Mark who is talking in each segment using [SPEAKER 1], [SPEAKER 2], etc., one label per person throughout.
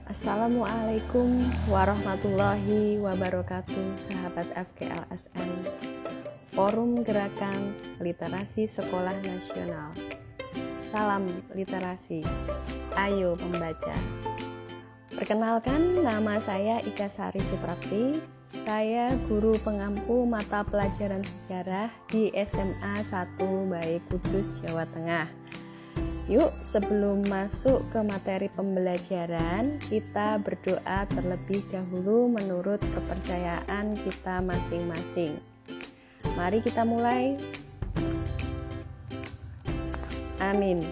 [SPEAKER 1] Assalamualaikum warahmatullahi wabarakatuh, sahabat FGLSN, Forum Gerakan Literasi Sekolah Nasional. Salam literasi, ayo membaca. Perkenalkan, nama saya Ika Sari Suprapti. Saya guru pengampu mata pelajaran sejarah di SMA 1 Bae Kudus, Jawa Tengah. Yuk, sebelum masuk ke materi pembelajaran, kita berdoa terlebih dahulu menurut kepercayaan kita masing-masing. Mari kita mulai. Amin.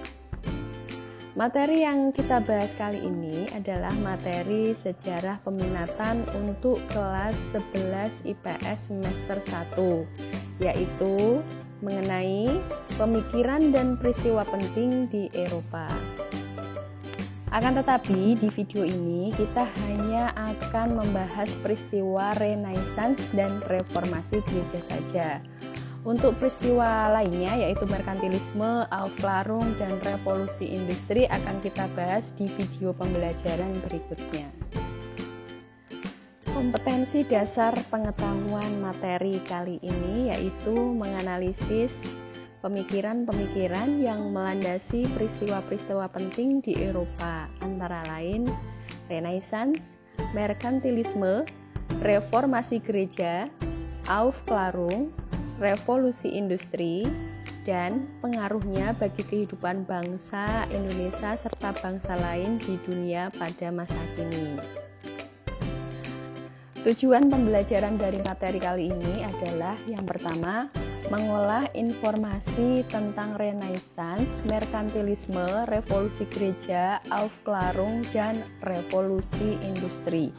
[SPEAKER 1] Materi yang kita bahas kali ini adalah materi sejarah peminatan untuk kelas 11 IPS semester 1, yaitu mengenai pemikiran dan peristiwa penting di Eropa. Akan tetapi di video ini kita hanya akan membahas peristiwa Renaissance dan Reformasi gereja saja. Untuk peristiwa lainnya yaitu merkantilisme, Aufklärung, dan revolusi industri akan kita bahas di video pembelajaran berikutnya. Kompetensi dasar pengetahuan materi kali ini yaitu menganalisis pemikiran-pemikiran yang melandasi peristiwa-peristiwa penting di Eropa, antara lain Renaissance, merkantilisme, reformasi gereja, Aufklärung, revolusi industri, dan pengaruhnya bagi kehidupan bangsa Indonesia serta bangsa lain di dunia pada masa kini. Tujuan pembelajaran dari materi kali ini adalah yang pertama, mengolah informasi tentang Renaissance, merkantilisme, revolusi gereja, Aufklärung, dan revolusi industri.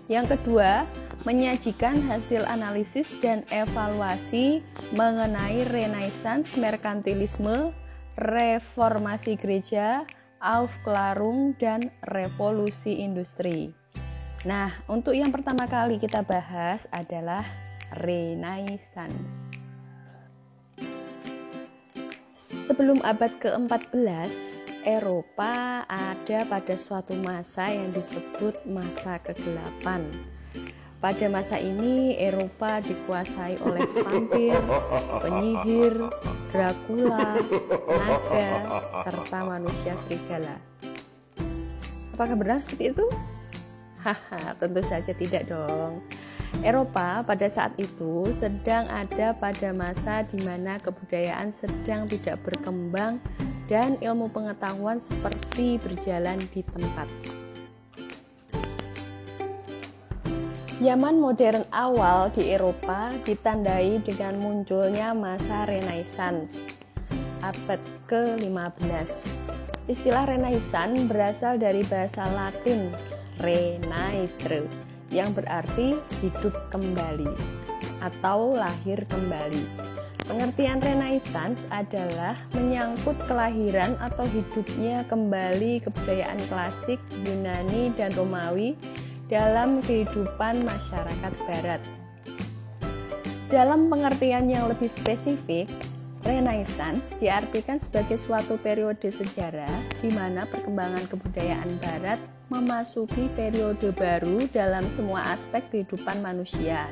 [SPEAKER 1] Yang kedua, menyajikan hasil analisis dan evaluasi mengenai Renaissance, merkantilisme, reformasi gereja, Aufklärung, dan revolusi industri. Nah, untuk yang pertama kali kita bahas adalah Renaissance. Sebelum abad ke-14, Eropa ada pada suatu masa yang disebut masa kegelapan. Pada masa ini, Eropa dikuasai oleh vampir, penyihir, Dracula, naga, serta manusia serigala. Apakah benar seperti itu? Haha, tentu saja tidak dong. Eropa pada saat itu sedang ada pada masa di mana kebudayaan sedang tidak berkembang dan ilmu pengetahuan seperti berjalan di tempat. Zaman modern awal di Eropa ditandai dengan munculnya masa Renaissance, abad ke-15. Istilah Renaissance berasal dari bahasa Latin renaître, yang berarti hidup kembali atau lahir kembali. Pengertian Renaissance adalah menyangkut kelahiran atau hidupnya kembali kebudayaan klasik Yunani dan Romawi dalam kehidupan masyarakat Barat. Dalam pengertian yang lebih spesifik, Renaissance diartikan sebagai suatu periode sejarah di mana perkembangan kebudayaan Barat memasuki periode baru dalam semua aspek kehidupan manusia,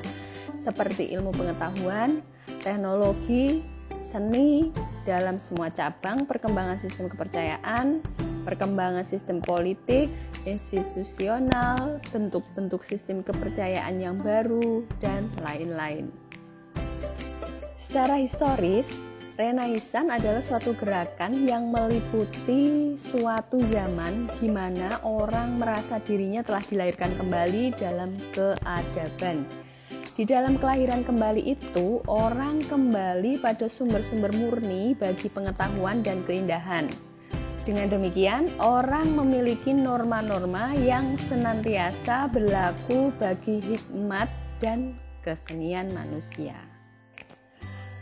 [SPEAKER 1] seperti ilmu pengetahuan, teknologi, seni, dalam semua cabang, perkembangan sistem kepercayaan, perkembangan sistem politik, institusional, bentuk-bentuk sistem kepercayaan yang baru, dan lain-lain. Secara historis, Renaissance adalah suatu gerakan yang meliputi suatu zaman di mana orang merasa dirinya telah dilahirkan kembali dalam keadaban. Di dalam kelahiran kembali itu, orang kembali pada sumber-sumber murni bagi pengetahuan dan keindahan. Dengan demikian, orang memiliki norma-norma yang senantiasa berlaku bagi hikmat dan kesenian manusia.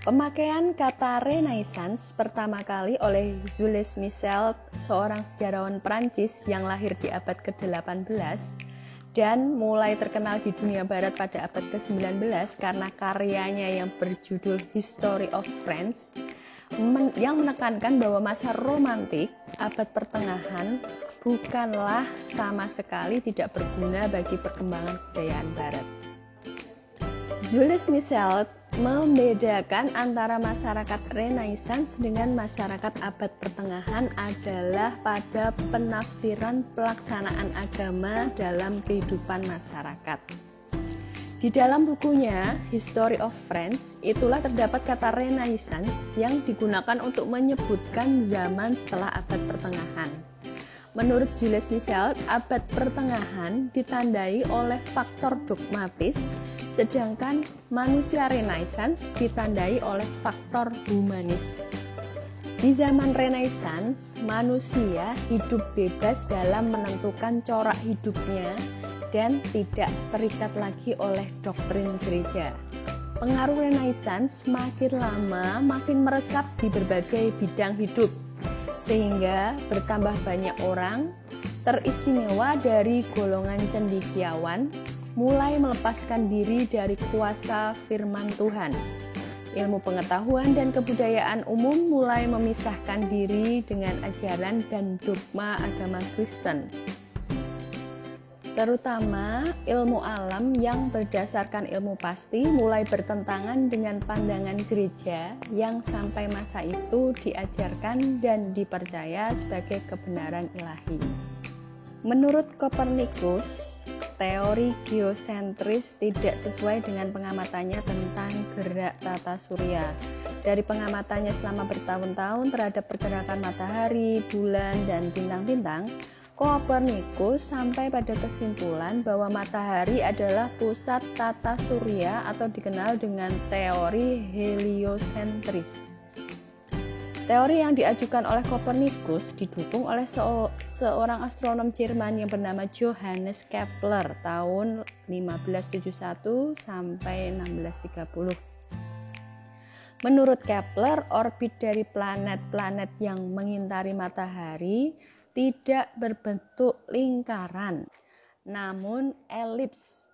[SPEAKER 1] Pemakaian kata Renaissance pertama kali oleh Jules Michel, seorang sejarawan Prancis yang lahir di abad ke-18 dan mulai terkenal di dunia barat pada abad ke-19 karena karyanya yang berjudul History of France, yang menekankan bahwa masa romantik abad pertengahan bukanlah sama sekali tidak berguna bagi perkembangan kebudayaan Barat. Jules Michelet membedakan antara masyarakat Renaissance dengan masyarakat abad pertengahan adalah pada penafsiran pelaksanaan agama dalam kehidupan masyarakat. Di dalam bukunya History of France, itulah terdapat kata Renaissance yang digunakan untuk menyebutkan zaman setelah abad pertengahan. Menurut Jules Michelet, abad pertengahan ditandai oleh faktor dogmatis, sedangkan manusia Renaissance ditandai oleh faktor humanis. Di zaman Renaissance, manusia hidup bebas dalam menentukan corak hidupnya dan tidak terikat lagi oleh doktrin gereja. Pengaruh Renaissance makin lama makin meresap di berbagai bidang hidup, sehingga bertambah banyak orang, teristimewa dari golongan cendekiawan, mulai melepaskan diri dari kuasa firman Tuhan. Ilmu pengetahuan dan kebudayaan umum mulai memisahkan diri dengan ajaran dan dogma agama Kristen. Terutama ilmu alam yang berdasarkan ilmu pasti mulai bertentangan dengan pandangan gereja yang sampai masa itu diajarkan dan dipercaya sebagai kebenaran ilahi. Menurut Kopernikus, teori geosentris tidak sesuai dengan pengamatannya tentang gerak tata surya. Dari pengamatannya selama bertahun-tahun terhadap pergerakan matahari, bulan, dan bintang-bintang, Kopernikus sampai pada kesimpulan bahwa matahari adalah pusat tata surya atau dikenal dengan teori heliosentris. Teori yang diajukan oleh Kopernikus didukung oleh seorang astronom Jerman yang bernama Johannes Kepler tahun 1571 sampai 1630. Menurut Kepler, orbit dari planet-planet yang mengitari matahari tidak berbentuk lingkaran, namun elips.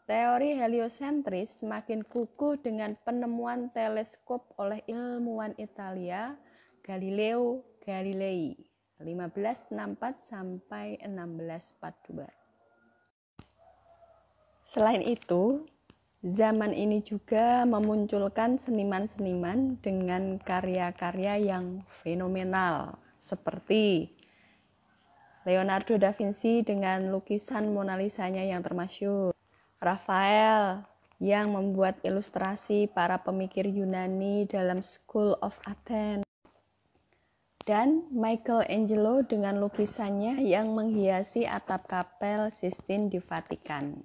[SPEAKER 1] Teori heliosentris semakin kukuh dengan penemuan teleskop oleh ilmuwan Italia Galileo Galilei 1564 sampai 1642. Selain itu, zaman ini juga memunculkan seniman-seniman dengan karya-karya yang fenomenal seperti Leonardo da Vinci dengan lukisan Mona Lisa-nya yang termasyhur, Raphael yang membuat ilustrasi para pemikir Yunani dalam School of Athens, dan Michelangelo dengan lukisannya yang menghiasi atap kapel Sistine di Vatikan.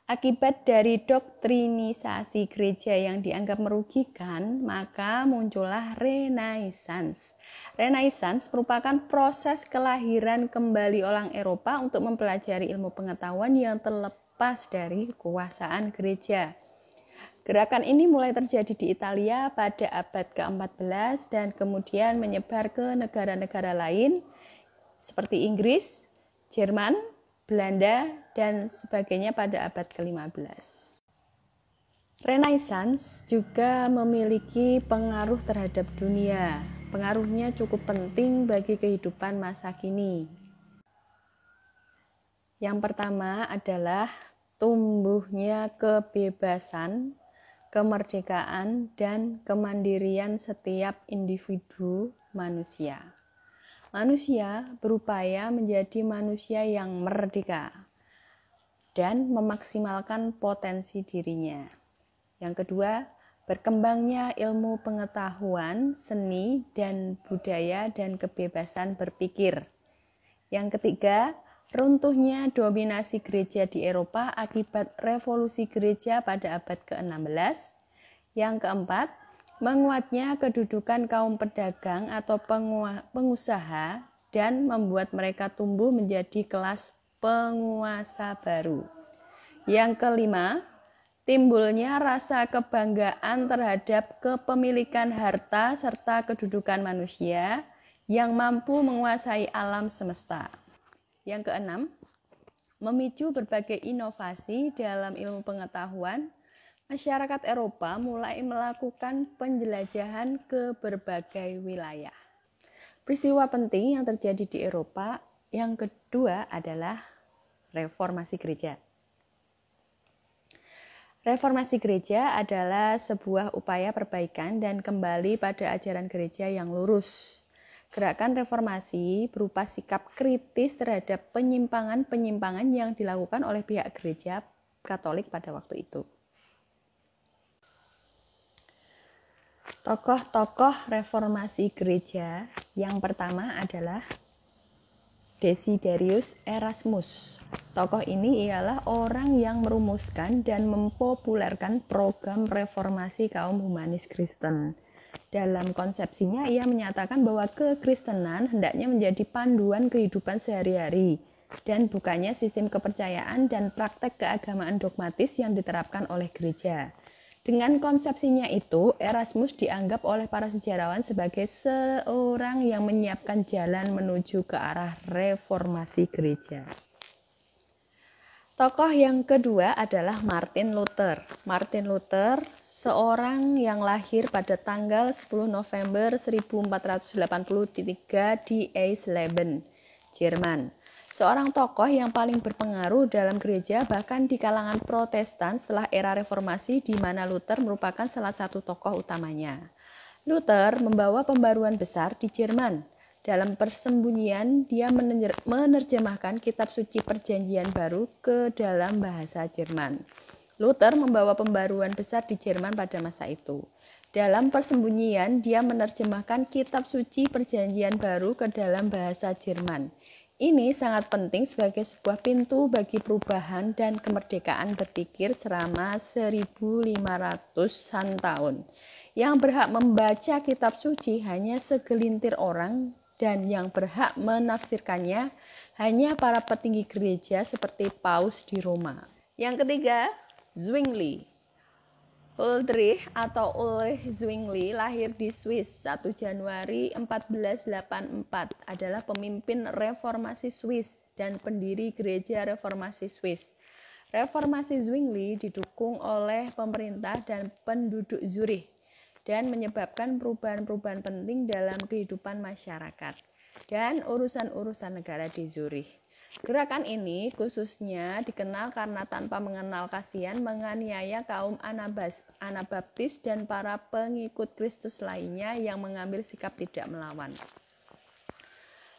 [SPEAKER 1] Akibat dari doktrinisasi gereja yang dianggap merugikan, maka muncullah Renaissance. Renaissance merupakan proses kelahiran kembali orang Eropa untuk mempelajari ilmu pengetahuan yang terlepas dari kekuasaan gereja. Gerakan ini mulai terjadi di Italia pada abad ke-14 dan kemudian menyebar ke negara-negara lain seperti Inggris, Jerman, Belanda, dan sebagainya pada abad ke-15. Renaissance juga memiliki pengaruh terhadap dunia. Pengaruhnya cukup penting bagi kehidupan masa kini. Yang pertama adalah tumbuhnya kebebasan, kemerdekaan, dan kemandirian setiap individu manusia. Manusia berupaya menjadi manusia yang merdeka dan memaksimalkan potensi dirinya. Yang kedua, berkembangnya ilmu pengetahuan, seni, dan budaya, dan kebebasan berpikir. Yang ketiga, runtuhnya dominasi gereja di Eropa akibat revolusi gereja pada abad ke-16. Yang keempat, menguatnya kedudukan kaum pedagang atau pengusaha dan membuat mereka tumbuh menjadi kelas penguasa baru. Yang kelima, timbulnya rasa kebanggaan terhadap kepemilikan harta serta kedudukan manusia yang mampu menguasai alam semesta. Yang keenam, memicu berbagai inovasi dalam ilmu pengetahuan, masyarakat Eropa mulai melakukan penjelajahan ke berbagai wilayah. Peristiwa penting yang terjadi di Eropa yang kedua adalah reformasi gereja. Reformasi gereja adalah sebuah upaya perbaikan dan kembali pada ajaran gereja yang lurus. Gerakan reformasi berupa sikap kritis terhadap penyimpangan-penyimpangan yang dilakukan oleh pihak gereja Katolik pada waktu itu. Tokoh-tokoh reformasi gereja yang pertama adalah Desiderius Erasmus. Tokoh ini ialah orang yang merumuskan dan mempopulerkan program reformasi kaum humanis Kristen. Dalam konsepsinya, ia menyatakan bahwa kekristenan hendaknya menjadi panduan kehidupan sehari-hari dan bukannya sistem kepercayaan dan praktek keagamaan dogmatis yang diterapkan oleh gereja. Dengan konsepsinya itu, Erasmus dianggap oleh para sejarawan sebagai seorang yang menyiapkan jalan menuju ke arah reformasi gereja. Tokoh yang kedua adalah Martin Luther. Martin Luther, seorang yang lahir pada tanggal 10 November 1483 di Eisleben, Jerman. Seorang tokoh yang paling berpengaruh dalam gereja bahkan di kalangan Protestan setelah era reformasi di mana Luther merupakan salah satu tokoh utamanya. Luther membawa pembaruan besar di Jerman. Dalam persembunyian, dia menerjemahkan kitab suci Perjanjian Baru ke dalam bahasa Jerman. Luther membawa pembaruan besar di Jerman pada masa itu. Dalam persembunyian, dia menerjemahkan kitab suci Perjanjian Baru ke dalam bahasa Jerman. Ini sangat penting sebagai sebuah pintu bagi perubahan dan kemerdekaan berpikir selama 1500-an tahun. Yang berhak membaca kitab suci hanya segelintir orang dan yang berhak menafsirkannya hanya para petinggi gereja seperti Paus di Roma. Yang ketiga, Zwingli. Ulrich atau Ulrich Zwingli lahir di Swiss 1 Januari 1484, adalah pemimpin reformasi Swiss dan pendiri gereja reformasi Swiss. Reformasi Zwingli didukung oleh pemerintah dan penduduk Zurich dan menyebabkan perubahan-perubahan penting dalam kehidupan masyarakat dan urusan-urusan negara di Zurich. Gerakan ini khususnya dikenal karena tanpa mengenal kasihan menganiaya kaum Anabaptis dan para pengikut Kristus lainnya yang mengambil sikap tidak melawan.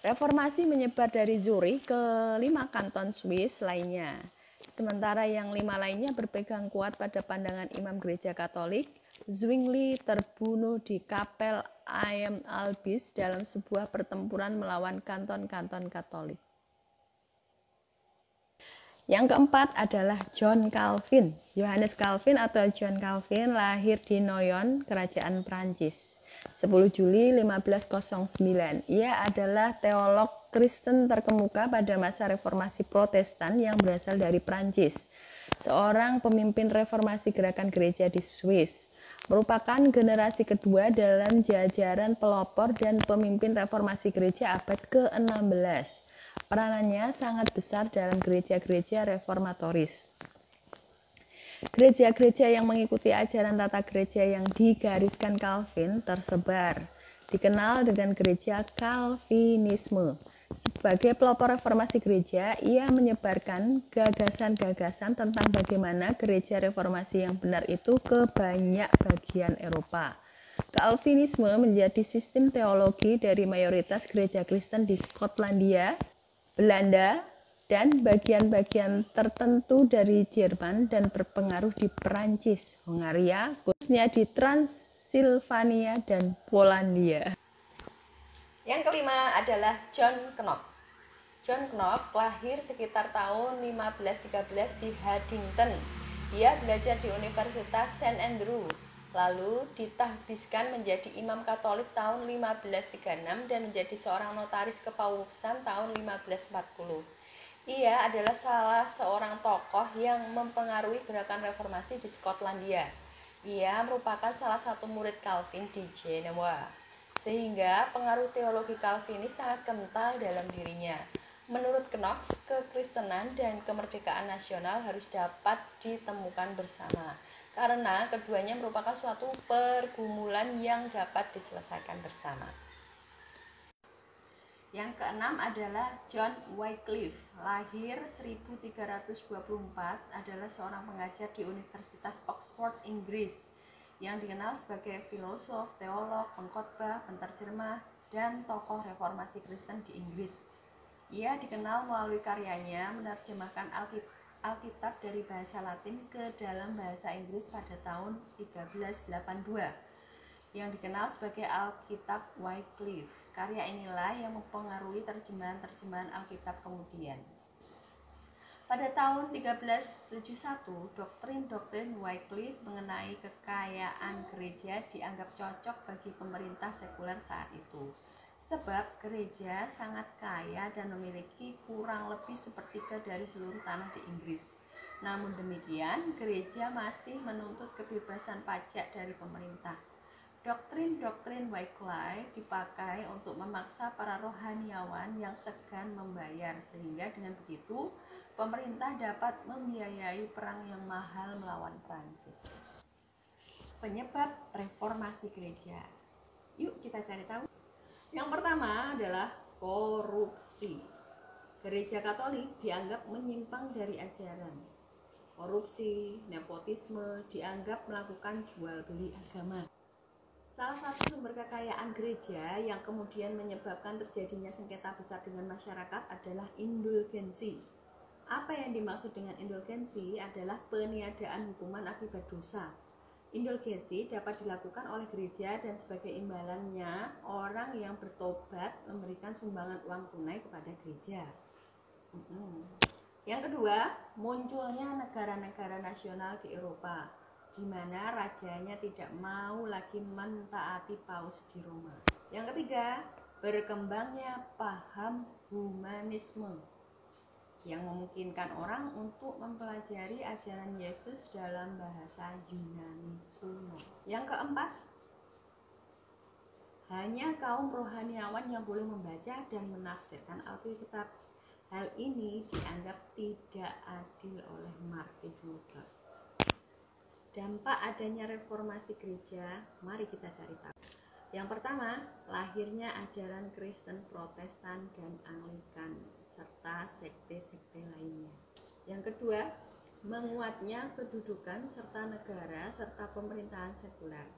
[SPEAKER 1] Reformasi menyebar dari Zurich ke 5 kanton Swiss lainnya, sementara yang 5 lainnya berpegang kuat pada pandangan imam gereja Katolik. Zwingli terbunuh di Kapel Aem Albis dalam sebuah pertempuran melawan kanton-kanton Katolik. Yang keempat adalah John Calvin. Johannes Calvin atau John Calvin lahir di Noyon, Kerajaan Prancis, 10 Juli 1509. Ia adalah teolog Kristen terkemuka pada masa reformasi Protestan yang berasal dari Prancis. Seorang pemimpin reformasi gerakan gereja di Swiss. Merupakan generasi kedua dalam jajaran pelopor dan pemimpin reformasi gereja abad ke-16. Peranannya sangat besar dalam gereja-gereja reformatoris. Gereja-gereja yang mengikuti ajaran tata gereja yang digariskan Calvin tersebar, dikenal dengan gereja Calvinisme. Sebagai pelopor reformasi gereja, ia menyebarkan gagasan-gagasan tentang bagaimana gereja reformasi yang benar itu ke banyak bagian Eropa. Calvinisme menjadi sistem teologi dari mayoritas gereja Kristen di Skotlandia, Belanda, dan bagian-bagian tertentu dari Jerman dan berpengaruh di Perancis, Hongaria, khususnya di Transilvania dan Polandia. Yang kelima adalah John Knox. John Knox lahir sekitar tahun 1513 di Haddington. Ia belajar di Universitas St. Andrew, lalu ditahbiskan menjadi imam Katolik tahun 1536 dan menjadi seorang notaris kepausan tahun 1540. Ia adalah salah seorang tokoh yang mempengaruhi gerakan reformasi di Skotlandia. Ia merupakan salah satu murid Calvin di Jenewa, sehingga pengaruh teologi Calvinis sangat kental dalam dirinya. Menurut Knox, kekristenan dan kemerdekaan nasional harus dapat ditemukan bersama, karena keduanya merupakan suatu pergumulan yang dapat diselesaikan bersama. Yang keenam adalah John Wycliffe, lahir 1324, adalah seorang pengajar di Universitas Oxford, Inggris, yang dikenal sebagai filosof, teolog, pengkhotbah, penterjemah, dan tokoh reformasi Kristen di Inggris. Ia dikenal melalui karyanya menerjemahkan Alkitab dari bahasa Latin ke dalam bahasa Inggris pada tahun 1382, yang dikenal sebagai Alkitab Wycliffe. Karya inilah yang mempengaruhi terjemahan-terjemahan Alkitab kemudian. Pada tahun 1371, doktrin-doktrin Wycliffe mengenai kekayaan gereja dianggap cocok bagi pemerintah sekuler saat itu. Sebab gereja sangat kaya dan memiliki kurang lebih sepertiga dari seluruh tanah di Inggris. Namun demikian, gereja masih menuntut kebebasan pajak dari pemerintah. Doktrin-doktrin Wycliffe dipakai untuk memaksa para rohaniawan yang segan membayar, sehingga dengan begitu pemerintah dapat membiayai perang yang mahal melawan Prancis. Penyebab reformasi gereja. Yuk kita cari tahu. Yang pertama adalah korupsi. Gereja Katolik dianggap menyimpang dari ajaran. Korupsi, nepotisme dianggap melakukan jual beli agama. Salah satu sumber kekayaan gereja yang kemudian menyebabkan terjadinya sengketa besar dengan masyarakat adalah indulgensi. Apa yang dimaksud dengan indulgensi adalah peniadaan hukuman akibat dosa. Indulgensi dapat dilakukan oleh gereja dan sebagai imbalannya orang yang bertobat memberikan sumbangan uang tunai kepada gereja. Yang kedua, munculnya negara-negara nasional di Eropa, di mana rajanya tidak mau lagi mentaati paus di Roma. Yang ketiga, berkembangnya paham humanisme yang memungkinkan orang untuk mempelajari ajaran Yesus dalam bahasa Yunani kuno. Yang keempat, hanya kaum rohaniawan yang boleh membaca dan menafsirkan Alkitab. Hal ini dianggap tidak adil oleh Martin Luther. Dampak adanya reformasi gereja, mari kita cari tahu. Yang pertama, lahirnya ajaran Kristen Protestan dan Anglikan serta sekte-sekte lainnya. Yang kedua, menguatnya kedudukan serta negara serta pemerintahan sekuler.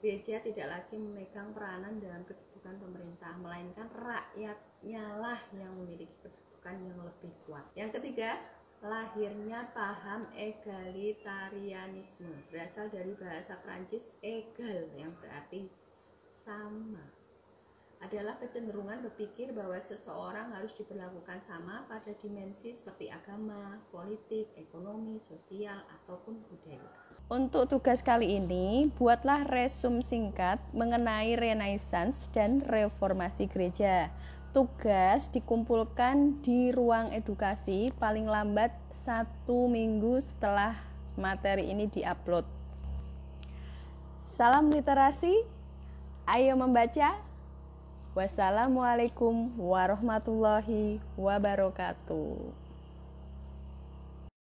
[SPEAKER 1] Gereja tidak lagi memegang peranan dalam kedudukan pemerintah, melainkan rakyatnya lah yang memiliki kedudukan yang lebih kuat. Yang ketiga, lahirnya paham egalitarianisme, berasal dari bahasa Prancis égal yang berarti sama. Adalah kecenderungan berpikir bahwa seseorang harus diperlakukan sama pada dimensi seperti agama, politik, ekonomi, sosial, ataupun budaya. Untuk tugas kali ini, buatlah resum singkat mengenai Renaissance dan reformasi gereja. Tugas dikumpulkan di ruang edukasi paling lambat 1 minggu setelah materi ini diupload. Salam literasi, ayo membaca. Wassalamualaikum warahmatullahi wabarakatuh.